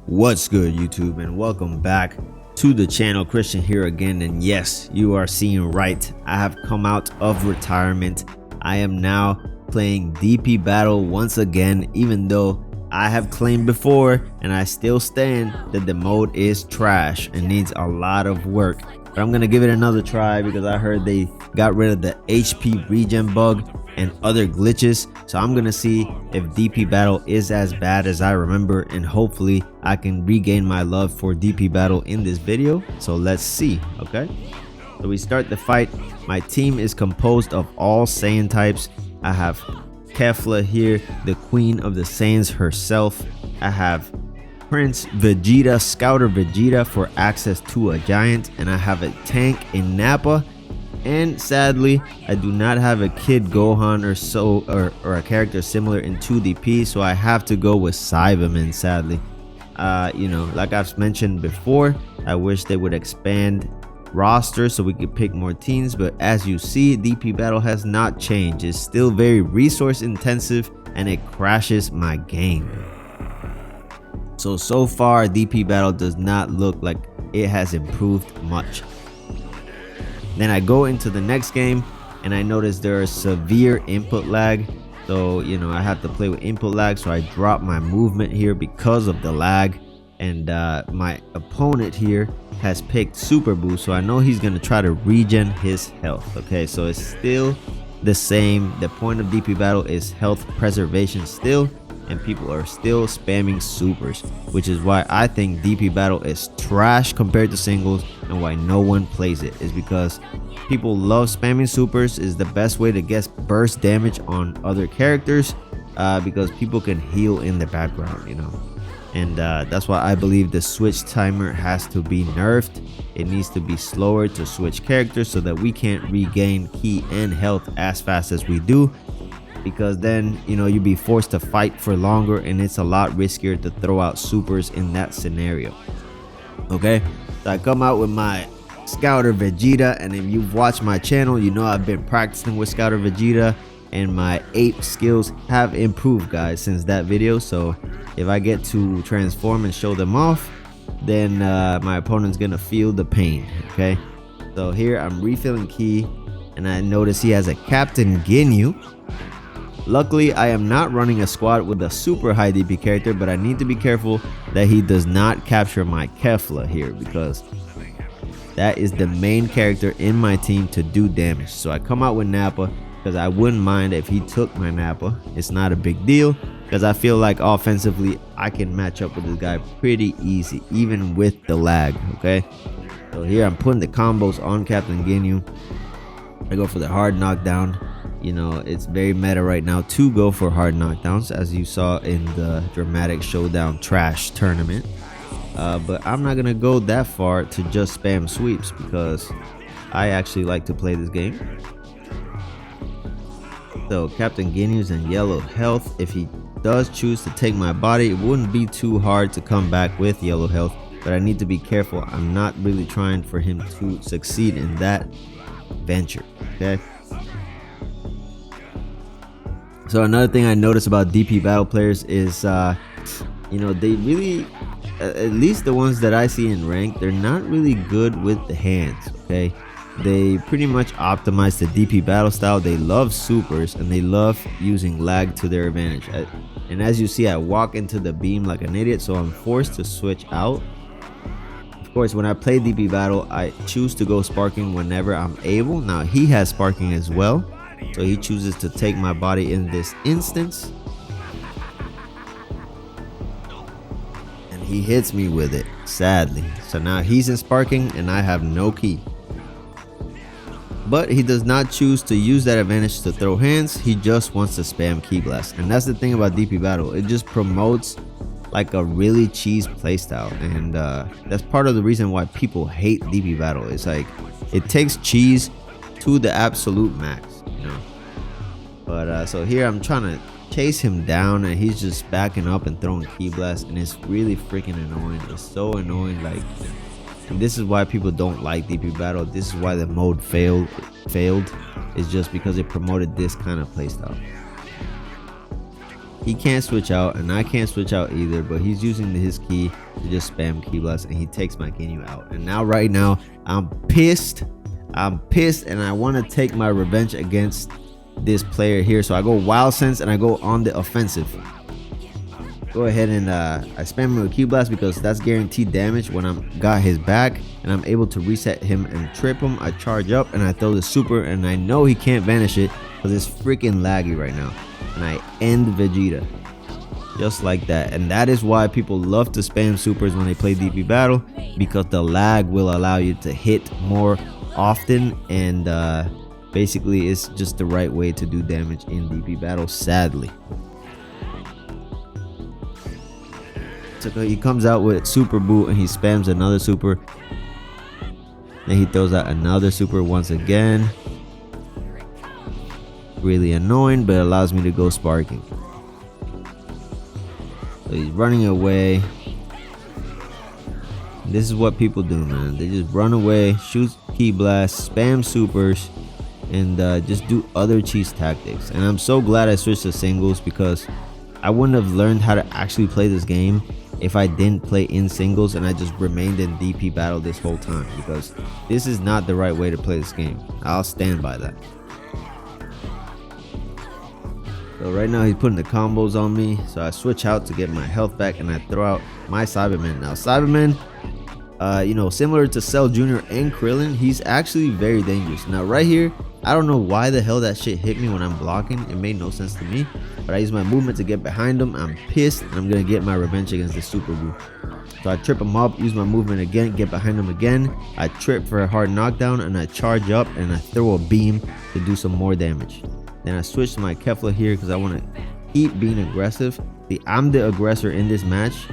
What's good, YouTube, and welcome back to the channel. Christian here again, and yes, you are seeing right. I have come out of retirement. I am now playing DP Battle once again, even though I have claimed before and I still stand that the mode is trash and needs a lot of work. But I'm gonna give it another try because I heard they got rid of the HP regen bug and other glitches, so I'm gonna see if DP Battle is as bad as I remember, and hopefully I can regain my love for DP Battle in this video. So let's see. Okay, so we start the fight. My team is composed of all Saiyan types. I have Kefla here, the queen of the Saiyans herself. I have Prince Vegeta, Scouter Vegeta for access to a giant, and I have a tank in Nappa. And sadly, I do not have a Kid Gohan or a character similar in 2DP, so I have to go with Cyberman, sadly. You know, like I've mentioned before, I wish they would expand roster so we could pick more teams, but as you see, DP Battle has not changed. It's still very resource intensive and it crashes my game. So far, DP Battle does not look like it has improved much. Then I go into the next game and I notice there is severe input lag. So, you know, I have to play with input lag. So I drop my movement here because of the lag. And my opponent here has picked Super Boost. So I know he's going to try to regen his health. Okay, so it's still the same. The point of DP Battle is health preservation still. And people are still spamming supers, which is why I think DP Battle is trash compared to singles, and why no one plays it is because people love spamming supers. Is the best way to get burst damage on other characters, because people can heal in the background, you know. And that's why I believe the switch timer has to be nerfed. It needs to be slower to switch characters so that we can't regain ki and health as fast as we do, because then, you know, you'd be forced to fight for longer and it's a lot riskier to throw out supers in that scenario. Okay, so I come out with my Scouter Vegeta, and if you've watched my channel, you know I've been practicing with Scouter Vegeta and my ape skills have improved, guys, since that video. So if I get to transform and show them off, then my opponent's gonna feel the pain. Okay, so here I'm refilling ki and I notice he has a Captain Ginyu. Luckily, I am not running a squad with a super high DP character, but I need to be careful that he does not capture my Kefla here, because that is the main character in my team to do damage. So I come out with Nappa because I wouldn't mind if he took my Nappa. It's not a big deal because I feel like offensively I can match up with this guy pretty easy, even with the lag. Okay, so here I'm putting the combos on Captain Ginyu. I go for the hard knockdown. You know, it's very meta right now to go for hard knockdowns, as you saw in the dramatic showdown trash tournament. But I'm not gonna go that far to just spam sweeps, because I actually like to play this game. So Captain Ginyu's in yellow health. If he does choose to take my body, it wouldn't be too hard to come back with yellow health, but I need to be careful. I'm not really trying for him to succeed in that venture. Okay, so another thing I noticed about DP Battle players is, you know, they really, at least the ones that I see in rank, they're not really good with the hands. Okay, they pretty much optimize the DP Battle style. They love supers and they love using lag to their advantage. And as you see, I walk into the beam like an idiot, so I'm forced to switch out. Of course, when I play DP Battle, I choose to go sparking whenever I'm able. Now he has sparking as well, so he chooses to take my body in this instance, and he hits me with it, sadly. So now he's in sparking and I have no ki, but he does not choose to use that advantage to throw hands. He just wants to spam ki blast, and that's the thing about DP Battle. It just promotes like a really cheese playstyle, and that's part of the reason why people hate DP Battle. It's like it takes cheese to the absolute max, you know. But so here I'm trying to chase him down and he's just backing up and throwing ki blast, and it's really freaking annoying. It's so annoying. Like, and this is why people don't like DP Battle. This is why the mode failed. It's just because it promoted this kind of playstyle. He can't switch out, and I can't switch out either, but he's using his key to just spam Ki Blast, and he takes my Ginyu out. And now, right now, I'm pissed. I'm pissed, and I want to take my revenge against this player here. So I go Wild Sense, and I go on the offensive. Go ahead and I spam him with Ki Blast because that's guaranteed damage when I'm got his back, and I'm able to reset him and trip him. I charge up, and I throw the super, and I know he can't vanish it because it's freaking laggy right now. And I end Vegeta just like that. And that is why people love to spam supers when they play DP battle, because the lag will allow you to hit more often, and basically it's just the right way to do damage in DP battle, sadly. So he comes out with super boot, and he spams another super, then he throws out another super once again. Really annoying, but it allows me to go sparking. So he's running away. This is what people do, man. They just run away, shoot Ki Blast, spam supers, and just do other cheese tactics. And I'm so glad I switched to singles, because I wouldn't have learned how to actually play this game if I didn't play in singles and I just remained in DP battle this whole time, because this is not the right way to play this game. I'll stand by that. So right now he's putting the combos on me, so I switch out to get my health back, and I throw out my Cyberman. Now Cyberman, you know, similar to Cell Jr. and Krillin, he's actually very dangerous. Now right here, I don't know why the hell that shit hit me when I'm blocking. It made no sense to me, but I use my movement to get behind him. I'm pissed, and I'm gonna get my revenge against the Super Boo. So I trip him up, use my movement again, get behind him again. I trip for a hard knockdown, and I charge up, and I throw a beam to do some more damage. Then I switch to my Kefla here because I want to keep being aggressive. I'm the aggressor in this match,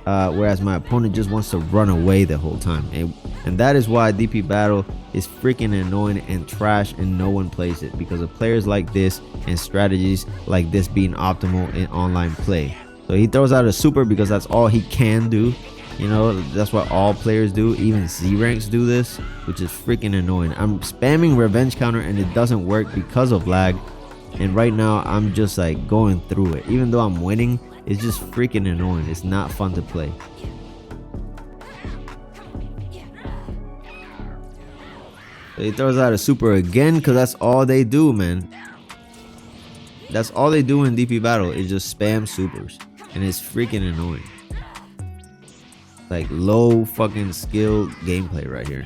whereas my opponent just wants to run away the whole time. And that is why DP battle is freaking annoying and trash, and no one plays it, because of players like this and strategies like this being optimal in online play. So he throws out a super because that's all he can do. You know, that's what all players do. Even Z ranks do this, which is freaking annoying. I'm spamming revenge counter, and it doesn't work because of lag. And right now I'm just like going through it. Even though I'm winning, it's just freaking annoying. It's not fun to play. So he throws out a super again, because that's all they do, man. That's all they do in DP battle, is just spam supers, and it's freaking annoying. Like low fucking skill gameplay right here.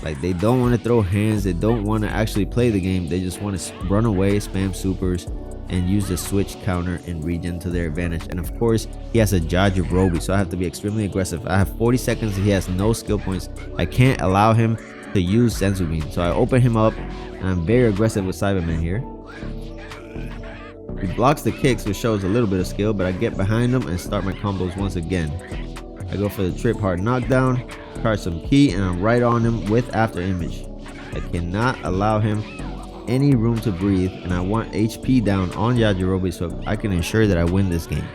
Like they don't want to throw hands, they don't want to actually play the game, they just want to run away, spam supers, and use the switch counter and regen to their advantage. And of course he has a Jajirobe, so I have to be extremely aggressive. I have 40 seconds, he has no skill points. I can't allow him to use Senzu Bean, so I open him up, and I'm very aggressive with Cyberman here. He blocks the kicks, which shows a little bit of skill, but I get behind him and start my combos once again. I go for the trip hard knockdown, charge some ki, and I'm right on him with after image. I cannot allow him any room to breathe, and I want HP down on Yajirobe so I can ensure that I win this game.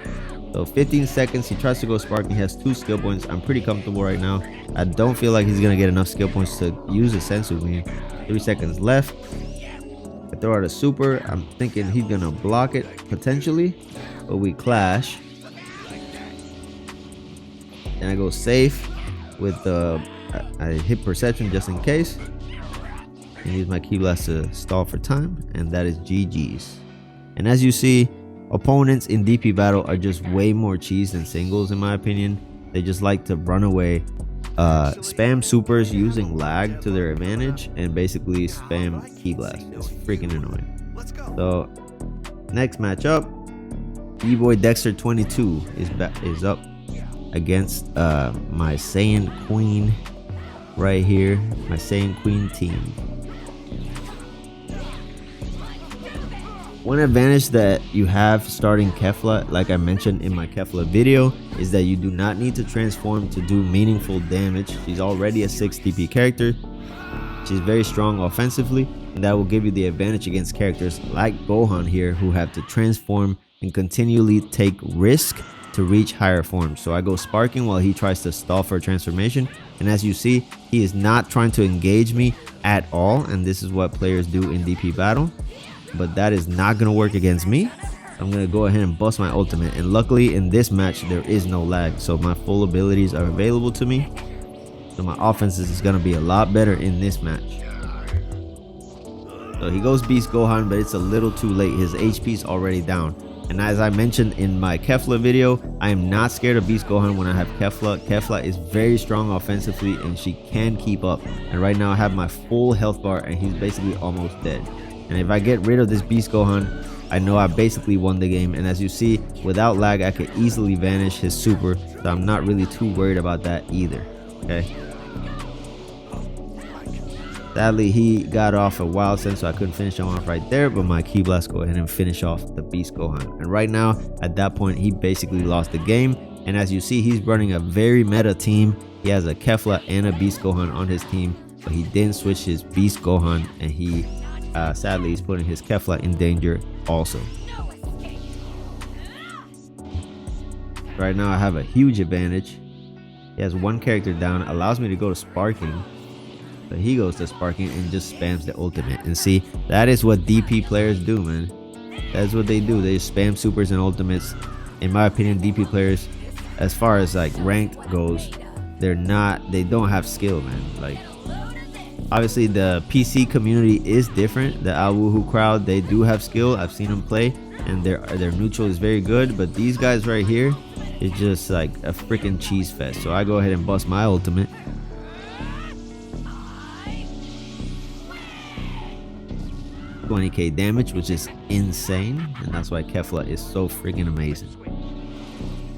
So 15 seconds, he tries to go sparking, he has 2 skill points. I'm pretty comfortable right now. I don't feel like he's gonna get enough skill points to use a Senzu Bean. 3 seconds left. I throw out a super. I'm thinking he's gonna block it potentially, but we clash. Then I go safe with I hit perception just in case, and use my Ki Blast to stall for time, and that is GG's. And as you see, opponents in DP battle are just way more cheese than singles, in my opinion. They just like to run away, spam supers using lag to their advantage, and basically spam Ki Blast. It's freaking annoying. So next matchup, E-Boy Dexter 22 is up against my Saiyan Queen right here, my Saiyan Queen team. One advantage that you have starting Kefla, like I mentioned in my Kefla video, is that you do not need to transform to do meaningful damage. She's already a 6 DP character. She's very strong offensively, and that will give you the advantage against characters like Gohan here, who have to transform and continually take risk to reach higher forms. So I go sparking while he tries to stall for a transformation, and as you see, he is not trying to engage me at all, and this is what players do in DP battle. But that is not going to work against me. I'm gonna go ahead and bust my ultimate, and luckily in this match there is no lag, so my full abilities are available to me, so my offense is gonna be a lot better in this match. So he goes Beast Gohan, but it's a little too late. His HP is already down. And as I mentioned in my Kefla video, I am not scared of Beast Gohan when I have Kefla. Kefla is very strong offensively and she can keep up. And right now I have my full health bar and he's basically almost dead. And if I get rid of this Beast Gohan, I know I basically won the game. And as you see, without lag, I could easily vanish his super. So I'm not really too worried about that either. Okay. Sadly, he got off a wild sense, so I couldn't finish him off right there. But my Ki Blast go ahead and finish off the Beast Gohan. And right now, at that point, he basically lost the game. And as you see, he's running a very meta team. He has a Kefla and a Beast Gohan on his team, but he didn't switch his Beast Gohan, and he sadly is putting his Kefla in danger also. Right now, I have a huge advantage. He has one character down, allows me to go to Sparking. But he goes to Sparking and just spams the ultimate. And see, that is what DP players do, man. That's what they do. They just spam supers and ultimates. In my opinion, DP players, as far as like ranked goes, they don't have skill, man. Like, obviously the PC community is different. The Awoohoo crowd, they do have skill. I've seen them play and their neutral is very good. But these guys right here, it's just like a freaking cheese fest. So I go ahead and bust my ultimate. 20k damage, which is insane, and that's why Kefla is so freaking amazing.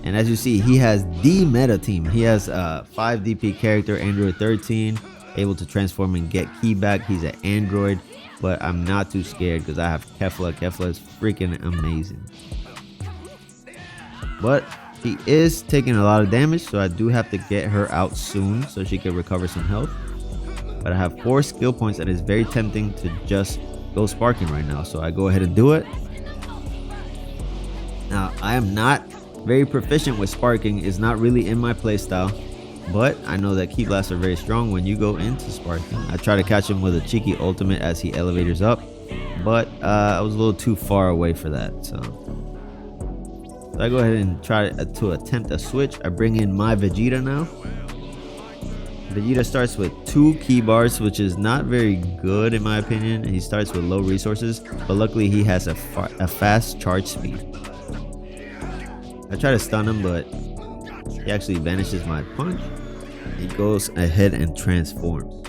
And as you see, he has the meta team. He has a 5 DP character, Android 13, able to transform and get Ki back. He's an Android, but I'm not too scared because I have Kefla. Kefla is freaking amazing. But he is taking a lot of damage, so I do have to get her out soon so she can recover some health. But I have 4 skill points and it's very tempting to just go Sparking right now, so I go ahead and do it. Now I am not very proficient with Sparking. It's not really in my playstyle, but I know that Ki Blasts are very strong when you go into Sparking. I try to catch him with a cheeky ultimate as he elevators up, but I was a little too far away for that, so I go ahead and try to attempt a switch. I bring in my Vegeta now. Vegeta starts with 2 Ki bars, which is not very good in my opinion. He starts with low resources, but luckily he has a fast charge speed. I try to stun him, but he actually vanishes my punch. He goes ahead and transforms.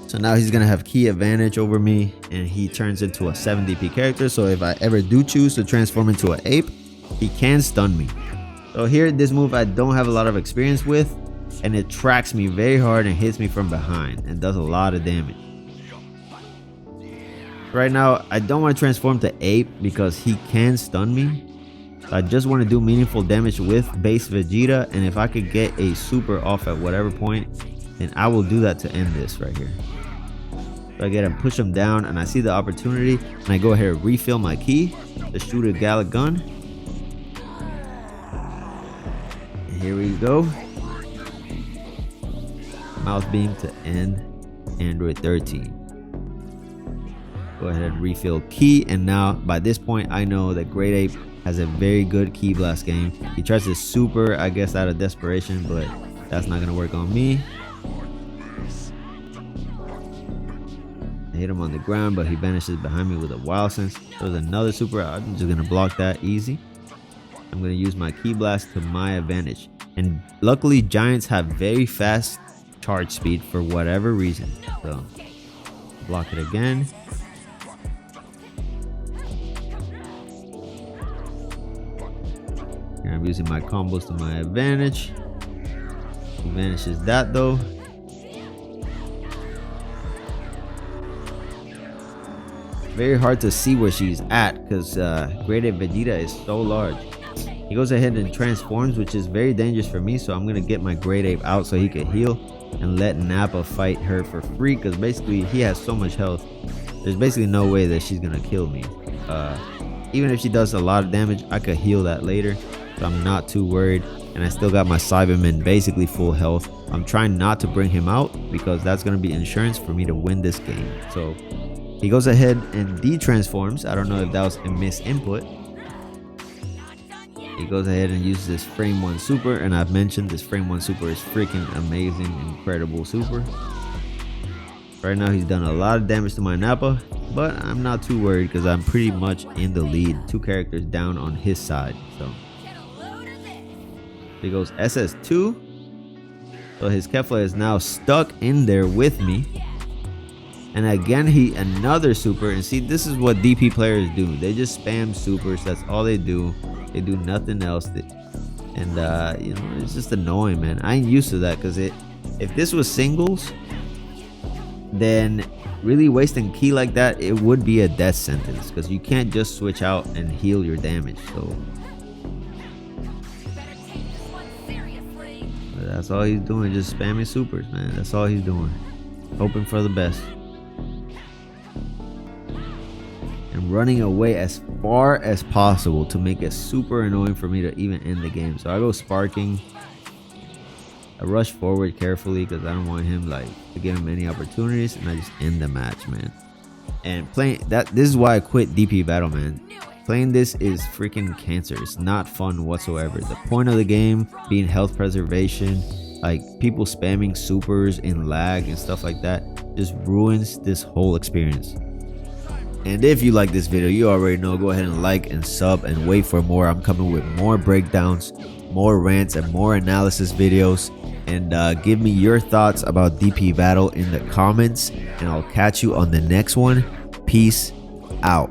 So now he's gonna have Ki advantage over me, and he turns into a 7 DP character. So if I ever do choose to transform into an ape, he can stun me. So here, this move I don't have a lot of experience with, and it tracks me very hard and hits me from behind and does a lot of damage. Right now, I don't want to transform to ape because he can stun me. I just want to do meaningful damage with base Vegeta, and if I could get a super off at whatever point, then I will do that to end this right here. So I get him, push him down, and I see the opportunity, and I go ahead and refill my Ki to shoot a Gallic gun. And here we go. Mouth beam to end Android 13. Go ahead and refill Ki, and now by this point I know that Great Ape has a very good Ki Blast game. He tries to super, I guess, out of desperation, but that's not gonna work on me. I hit him on the ground, but he vanishes behind me with a wild sense. There's another super. I'm just gonna block that easy. I'm gonna use my Ki Blast to my advantage, and luckily Giants have very fast charge speed for whatever reason, so block it again. Here I'm using my combos to my advantage. He vanishes that though. Very hard to see where she's at because Great Ape Vegeta is so large. He goes ahead and transforms, which is very dangerous for me, so I'm gonna get my Great Ape out so he can heal and let Nappa fight her for free, because basically he has so much health. There's basically no way that she's gonna kill me. Even if she does a lot of damage, I could heal that later, so I'm not too worried. And I still got my Cyberman basically full health. I'm trying not to bring him out because that's gonna be insurance for me to win this game. So He goes ahead and de-transforms. I don't know if that was a missed input. He goes ahead and uses this frame 1 super, and I've mentioned this frame 1 super is freaking amazing, incredible super. Right now he's done a lot of damage to my Nappa, but I'm not too worried because I'm pretty much in the lead, 2 characters down on his side. So he goes SS2. So his Kefla is now stuck in there with me. And again, another super. And see, this is what DP players do. They just spam supers. That's all they do. They do nothing else. And you know, it's just annoying, man. I ain't used to that because if this was singles, then really wasting ki like that, it would be a death sentence because you can't just switch out and heal your damage. So that's all he's doing, just spamming supers, man. That's all he's doing, hoping for the best and running away as far as possible to make it super annoying for me to even end the game. So I go sparking. I rush forward carefully because I don't want him like to give him any opportunities, and I just end the match, man. And playing that, this is why I quit DP battle, man. Playing this is freaking cancer. It's not fun whatsoever. The point of the game being health preservation, like people spamming supers in lag and stuff like that, just ruins this whole experience. And if you like this video, you already know, go ahead and like and sub and wait for more. I'm coming with more breakdowns, more rants, and more analysis videos. And give me your thoughts about DP battle in the comments, and I'll catch you on the next one. Peace out.